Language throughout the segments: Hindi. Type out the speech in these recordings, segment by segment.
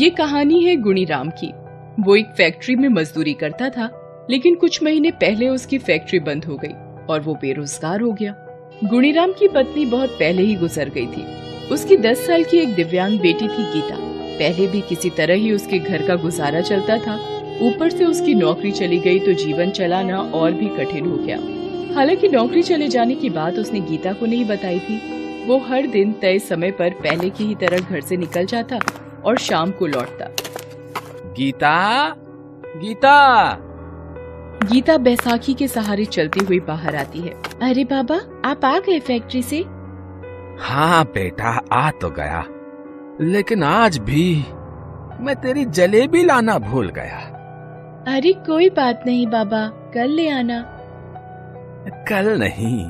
ये कहानी है गुणीराम की। वो एक फैक्ट्री में मजदूरी करता था, लेकिन कुछ महीने पहले उसकी फैक्ट्री बंद हो गई और वो बेरोजगार हो गया। गुणीराम की पत्नी बहुत पहले ही गुजर गई थी। उसकी 10 साल की एक दिव्यांग बेटी थी गीता। पहले भी किसी तरह ही उसके घर का गुजारा चलता था, ऊपर से उसकी नौकरी चली गई तो जीवन चलाना और भी कठिन हो गया। हालांकि नौकरी चले जाने की बात उसने गीता को नहीं बताई थी। वो हर दिन तय समय पर पहले की ही तरह घर से निकल जाता और शाम को लौटता। गीता, गीता। गीता बैसाखी के सहारे चलती हुई बाहर आती है। अरे बाबा, आप आ गए फैक्ट्री से? हाँ बेटा, आ तो गया, लेकिन आज भी मैं तेरी जलेबी लाना भूल गया। अरे कोई बात नहीं बाबा, कल ले आना। कल नहीं,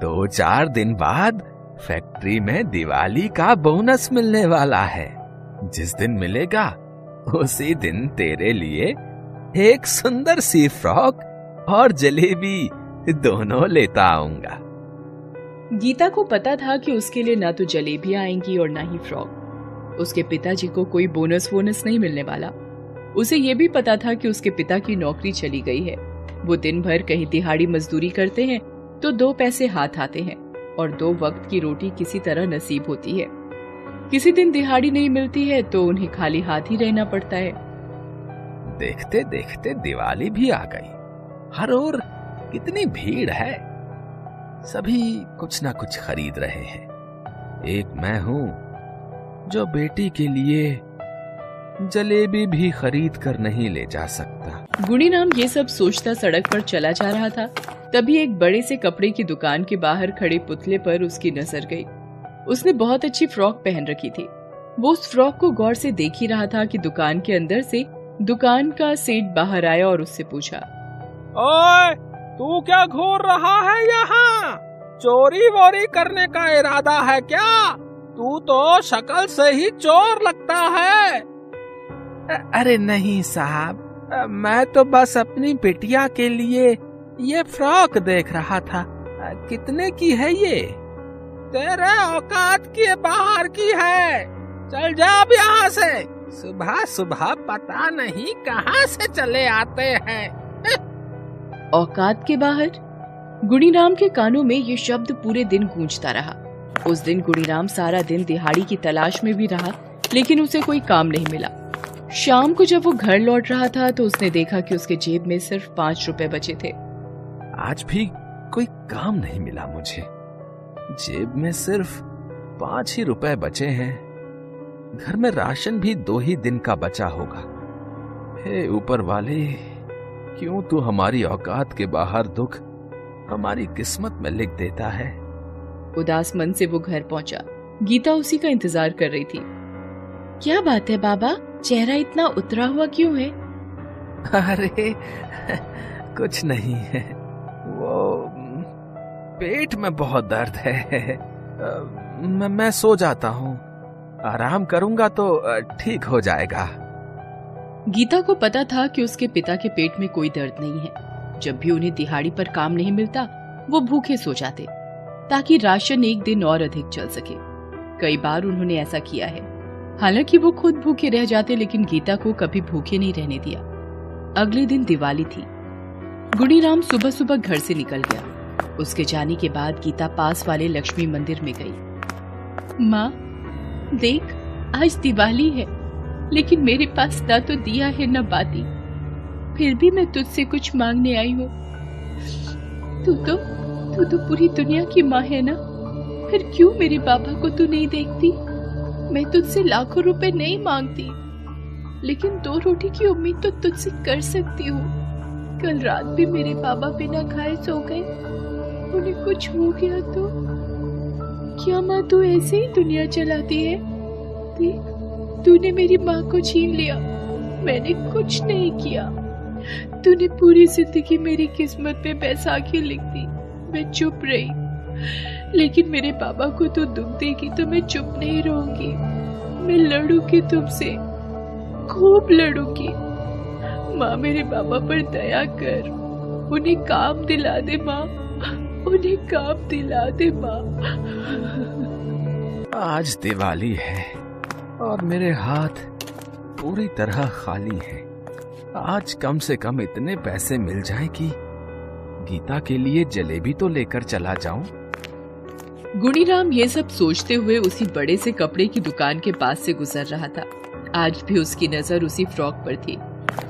2-4 दिन बाद फैक्ट्री में दिवाली का बोनस मिलने वाला है। जिस दिन मिलेगा उसी दिन तेरे लिए एक सुंदर सी फ्रॉक और जलेबी दोनों लेता आऊंगा। गीता को पता था कि उसके लिए ना तो जलेबियां आएंगी और ना ही फ्रॉक। उसके पिताजी को कोई बोनस नहीं मिलने वाला। उसे ये भी पता था कि उसके पिता की नौकरी चली गई है। वो दिन भर कहीं दिहाड़ी मजदूरी करते हैं तो 2 पैसे हाथ आते हैं और 2 वक्त की रोटी किसी तरह नसीब होती है। किसी दिन दिहाड़ी नहीं मिलती है तो उन्हें खाली हाथ ही रहना पड़ता है। देखते देखते दिवाली भी आ गई। हर ओर कितनी भीड़ है, सभी कुछ ना कुछ खरीद रहे हैं। एक मैं हूं जो बेटी के लिए जलेबी भी खरीद कर नहीं ले जा सकता। गुणीराम ये सब सोचता सड़क पर चला जा रहा था। तभी एक बड़े से कपड़े की दुकान के बाहर खड़े पुतले पर उसकी नजर गई। उसने बहुत अच्छी फ्रॉक पहन रखी थी। वो उस फ्रॉक को गौर से देख ही रहा था कि दुकान के अंदर से दुकान का सेठ बाहर आया और उससे पूछा, ओए, तू क्या घूर रहा है यहाँ? चोरी वोरी करने का इरादा है क्या? तू तो शक्ल से ही चोर लगता है। अरे नहीं साहब, मैं तो बस अपनी बिटिया के लिए ये फ्रॉक देख रहा था। कितने की है ये? तेरे औकात के बाहर की है। चल जा अब यहाँ से। सुबह सुबह पता नहीं कहाँ से चले आते हैं। औकात के बाहर? गुणीराम के कानों में ये शब्द पूरे दिन गूंजता रहा। उस दिन गुणीराम सारा दिन दिहाड़ी की तलाश में भी रहा, लेकिन उसे कोई काम नहीं मिला। शाम को जब वो घर लौट रहा था तो उसने देखा कि उसके जेब में सिर्फ 5 रुपए बचे थे। आज भी कोई काम नहीं मिला मुझे। जेब में सिर्फ 5 ही रुपए बचे हैं। घर में राशन भी 2 ही दिन का बचा होगा। हे ऊपर वाले, क्यों तू हमारी औकात के बाहर दुख हमारी किस्मत में लिख देता है। उदास मन से वो घर पहुंचा। गीता उसी का इंतजार कर रही थी। क्या बात है बाबा, चेहरा इतना उतरा हुआ क्यों है? अरे कुछ नहीं है, वो पेट में बहुत दर्द है। मैं सो जाता हूँ, आराम करूंगा तो ठीक हो जाएगा। गीता को पता था कि उसके पिता के पेट में कोई दर्द नहीं है। जब भी उन्हें दिहाड़ी पर काम नहीं मिलता वो भूखे सो जाते ताकि राशन एक दिन और अधिक चल सके। कई बार उन्होंने ऐसा किया है। हालांकि वो खुद भूखे रह जाते, लेकिन गीता को कभी भूखे नहीं रहने दिया। अगले दिन दिवाली थी। गुणीराम सुबह सुबह घर से निकल गया। उसके जाने के बाद गीता पास वाले लक्ष्मी मंदिर में गई। माँ देख, आज दिवाली है, लेकिन मेरे पास ना तो दिया है ना बाती। फिर भी मैं तुझसे कुछ मांगने आई हूँ। तू तो पूरी दुनिया की माँ है ना, फिर क्यों मेरे पापा को तू नहीं देखती? मैं तुझसे लाखों रुपए नहीं मांगती, लेकिन 2 रोटी की उम्मीद तो तुझसे कर सकती हूँ। कल रात भी मेरे पापा बिना खाए सो गए। उन्हें कुछ हो गया तो? क्या माँ तू ऐसे ही दुनिया चलाती है? देख, तूने मेरी माँ को छीन लिया। मैंने कुछ नहीं किया। तूने पूरी जिंदगी मेरी किस्मत पे बैसाखी लिख दी। मैं चुप रही, लेकिन मेरे पापा को तो दुख देगी तो मैं चुप नहीं रहूंगी। मैं लड़ूंगी तुमसे, खूब लड़ूंगी। माँ, मेरे पापा पर दया कर, उन्हें काम दिला दे माँ, उन्हें काम दिला दे माँ। आज दिवाली है और मेरे हाथ पूरी तरह खाली हैं। आज कम से कम इतने पैसे मिल जाएं कि गीता के लिए जलेबी तो लेकर चला जाऊं। गुणीराम ये सब सोचते हुए उसी बड़े से कपड़े की दुकान के पास से गुजर रहा था। आज भी उसकी नजर उसी फ्रॉक पर थी।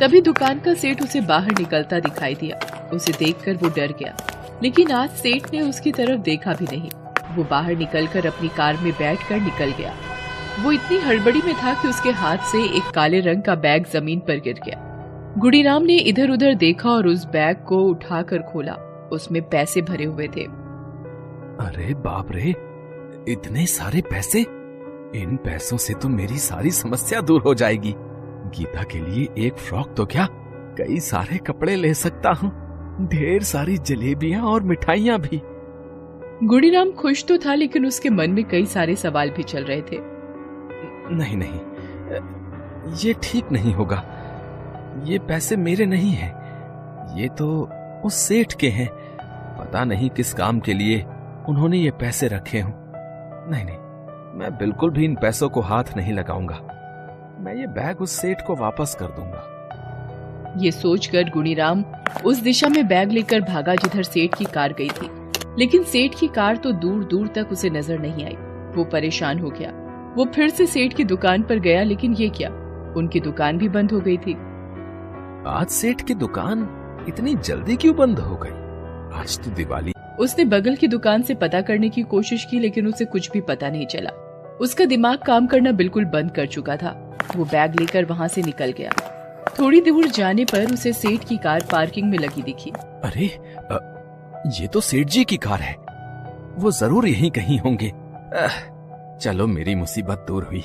तभी दुकान का सेठ उसे बाहर निकलता दिखाई दिया। उसे देखकर वो डर गया, लेकिन आज सेठ ने उसकी तरफ देखा भी नहीं। वो बाहर निकलकर अपनी कार में बैठकर निकल गया। वो इतनी हड़बड़ी में था कि उसके हाथ से एक काले रंग का बैग जमीन पर गिर गया। गुणीराम ने इधर उधर देखा और उस बैग को उठाकर खोला। उसमें पैसे भरे हुए थे। अरे बाप रे, इतने सारे पैसे! इन पैसों से तो मेरी सारी समस्या दूर हो जाएगी। गीता के लिए एक फ्रॉक तो क्या, कई सारे कपड़े ले सकता हूँ, ढेर सारी जलेबियां और मिठाइयां भी। गुणीराम खुश तो था, लेकिन उसके मन में कई सारे सवाल भी चल रहे थे। नहीं नहीं, ये ठीक नहीं होगा। ये पैसे मेरे नहीं हैं, ये तो उस सेठ के हैं। पता नहीं किस काम के लिए उन्होंने ये पैसे रखे हों। नहीं नहीं, मैं बिल्कुल भी इन पैसों को हाथ नहीं लगाऊंगा। मैं ये बैग उस सेठ को वापस कर दूंगा। ये सोचकर गुणीराम उस दिशा में बैग लेकर भागा जिधर सेठ की कार गई थी। लेकिन सेठ की कार तो दूर दूर तक उसे नजर नहीं आई। वो परेशान हो गया। वो फिर से सेठ की दुकान पर गया, लेकिन ये क्या, उनकी दुकान भी बंद हो गई थी। आज सेठ की दुकान इतनी जल्दी क्यों बंद हो गई? आज तो दिवाली। उसने बगल की दुकान से पता करने की कोशिश की, लेकिन उसे कुछ भी पता नहीं चला। उसका दिमाग काम करना बिल्कुल बंद कर चुका था। वो बैग लेकर वहाँ से निकल गया। थोड़ी दूर जाने पर उसे सेठ की कार पार्किंग में लगी दिखी। अरे, ये तो सेठ जी की कार है। वो जरूर यहीं कहीं होंगे। चलो, मेरी मुसीबत दूर हुई।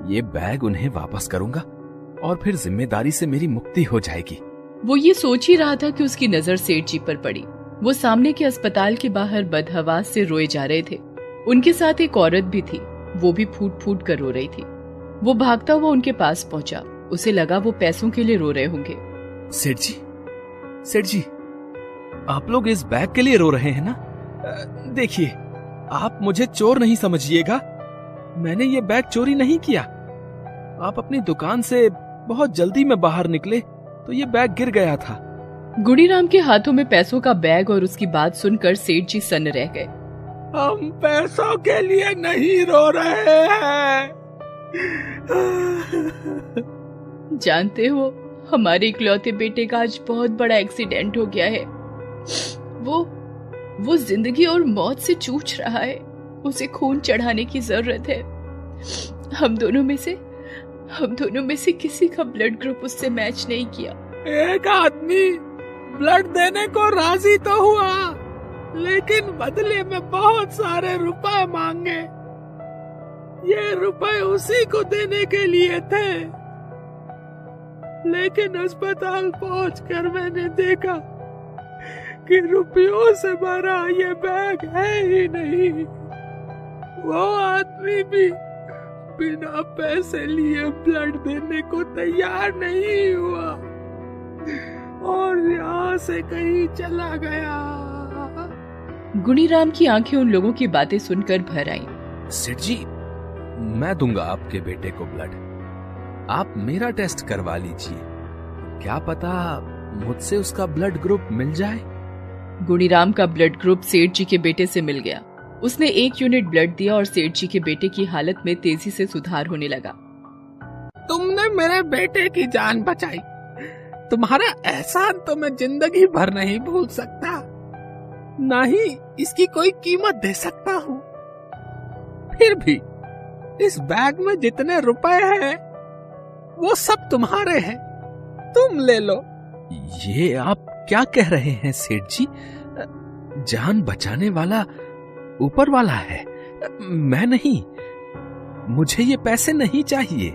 ये बैग उन्हें वापस करूंगा और फिर जिम्मेदारी से मेरी मुक्ति हो जाएगी। वो ये सोच ही रहा था कि उसकी नजर सेठ जी पर पड़ी। वो सामने के अस्पताल के बाहर बदहवास से रोए जा रहे थे। उनके साथ एक औरत भी थी। वो भी फूट फूट कर रो रही थी। वो भागता हुआ उनके पास पहुंचा। उसे लगा वो पैसों के लिए रो रहे होंगे। सेठ जी, आप लोग इस बैग के लिए रो रहे हैं ना? देखिए, आप मुझे चोर नहीं समझिएगा। मैंने ये बैग चोरी नहीं किया। आप अपनी दुकान से बहुत जल्दी में बाहर निकले तो ये बैग गिर गया था। गुणीराम के हाथों में पैसों का बैग और उसकी बात सुनकर सेठ जी सन्न रह गए। हम पैसों के लिए नहीं रो रहे हैं। जानते हो, हमारे इकलौते बेटे का आज बहुत बड़ा एक्सीडेंट हो गया है। वो जिंदगी और मौत से जूझ रहा है। उसे खून चढ़ाने की जरूरत है। हम दोनों में से किसी का ब्लड ग्रुप उससे मैच नहीं किया। एक आदमी ब्लड देने को राजी तो हुआ, लेकिन बदले में बहुत सारे रुपए मांगे। ये रुपए उसी को देने के लिए थे, लेकिन अस्पताल पहुंचकर मैंने देखा कि रुपयों से भरा ये बैग है ही नहीं। वो आदमी भी बिना पैसे लिए ब्लड देने को तैयार नहीं हुआ और यहाँ से कहीं चला गया। गुणीराम की आंखें उन लोगों की बातें सुनकर भर आईं। सेठ जी, मैं दूंगा आपके बेटे को ब्लड। आप मेरा टेस्ट करवा लीजिए, क्या पता मुझसे उसका ब्लड ग्रुप मिल जाए। गुणीराम का ब्लड ग्रुप सेठ जी के बेटे से मिल गया। उसने 1 यूनिट ब्लड दिया और सेठ जी के बेटे की हालत में तेजी से सुधार होने लगा। तुमने मेरे बेटे की जान बचाई। तुम्हारा एहसान तो मैं जिंदगी भर नहीं भूल सकता, ना ही इसकी कोई कीमत दे सकता हूँ। फिर भी इस बैग में जितने रुपए हैं वो सब तुम्हारे हैं, तुम ले लो। ये आप क्या कह रहे हैं सेठ जी? जान बचाने वाला ऊपर वाला है, मैं नहीं। मुझे ये पैसे नहीं चाहिए।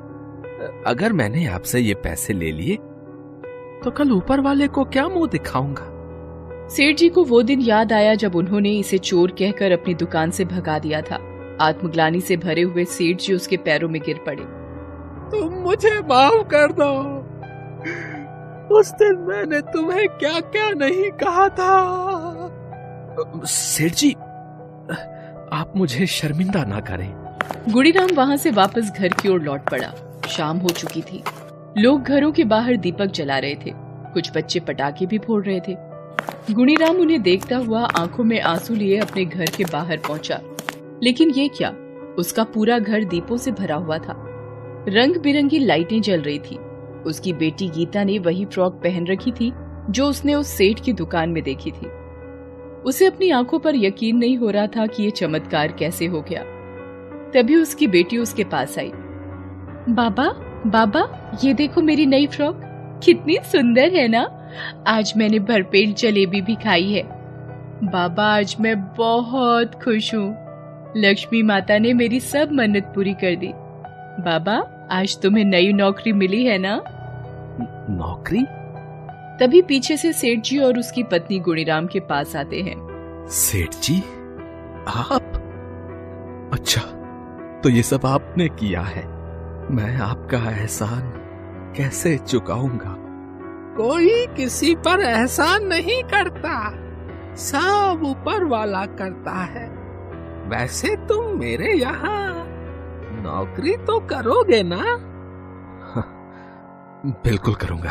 अगर मैंने आपसे ये पैसे ले लिए तो कल ऊपर वाले को क्या मुंह दिखाऊंगा। सेठ जी को वो दिन याद आया जब उन्होंने इसे चोर कहकर अपनी दुकान से भगा दिया था। आत्मग्लानि से भरे हुए सेठ जी उसके पैरों में गिर पड़े। तुम मुझे माफ कर दो। उस दिन मैंने तुम्हें क्या क्या नहीं कहा था। सेठ जी, आप मुझे शर्मिंदा ना करें। गुणीराम वहाँ से वापस घर की ओर लौट पड़ा। शाम हो चुकी थी। लोग घरों के बाहर दीपक जला रहे थे, कुछ बच्चे पटाखे भी फोड़ रहे थे। गुणीराम उन्हें देखता हुआ आंखों में आंसू लिए अपने घर के बाहर पहुंचा। लेकिन ये क्या, उसका पूरा घर दीपों से भरा हुआ था। रंग बिरंगी लाइटें जल रही थी। उसकी बेटी गीता ने वही फ्रॉक पहन रखी थी जो उसने उस सेठ की दुकान में देखी थी। उसे अपनी आंखों पर यकीन नहीं हो रहा था कि ये चमत्कार कैसे हो गया। तभी उसकी बेटी उसके पास आई। बाबा बाबा, ये देखो मेरी नई फ्रॉक, कितनी सुंदर है ना। आज मैंने भरपेट जलेबी भी खाई है। बाबा, आज मैं बहुत खुश हूँ। लक्ष्मी माता ने मेरी सब मन्नत पूरी कर दी। बाबा, आज तुम्हें नई नौकरी मिली है ना? नौकरी? तभी पीछे से सेठ जी और उसकी पत्नी गुणीराम के पास आते हैं। सेठ जी, आप? अच्छा, तो ये सब आपने किया है। मैं आपका एहसान कैसे चुकाऊंगा? कोई किसी पर एहसान नहीं करता, सब ऊपर वाला करता है। वैसे तुम मेरे यहाँ नौकरी तो करोगे ना? बिल्कुल करूंगा